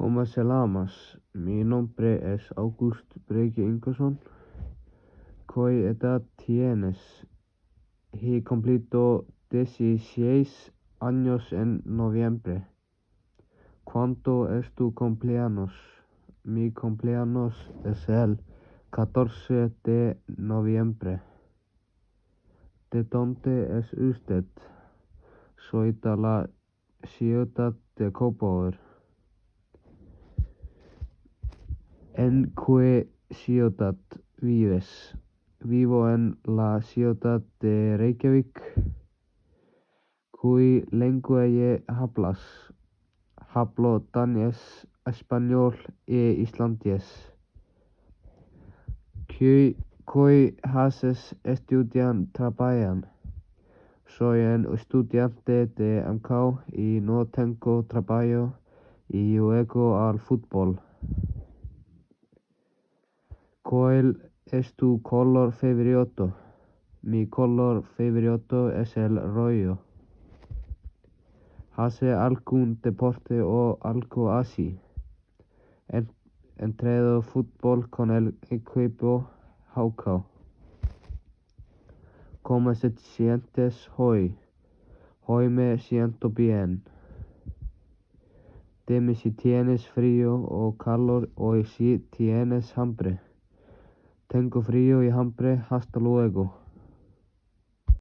¿Cómo se llamas? Mi nombre es Augusto Breki Ingersson. ¿Qué edad tienes? He cumplido 16 años en noviembre. ¿Cuándo es tu cumpleaños? Mi cumpleaños es el 14 de noviembre. ¿De dónde es usted? Soy de la ciudad de Kópavogur. ¿En qué ciudad vives? Vivo en la ciudad de Reykjavík. ¿Qué lenguaje hablas? Hablo danés, español e islandés. ¿Qué haces estudiando? Soy un estudiante de MK y no tengo trabajo y juego al fútbol. ¿Cuál es tu color favorito? Mi color favorito es el rojo. ¿Hace algún deporte o algo así? Entreno fútbol con el equipo HK. ¿Cómo te sientes hoy? Hoy me siento bien. Dime si tienes frío o calor o si tienes hambre. Tengo frío y hambre. Hasta luego.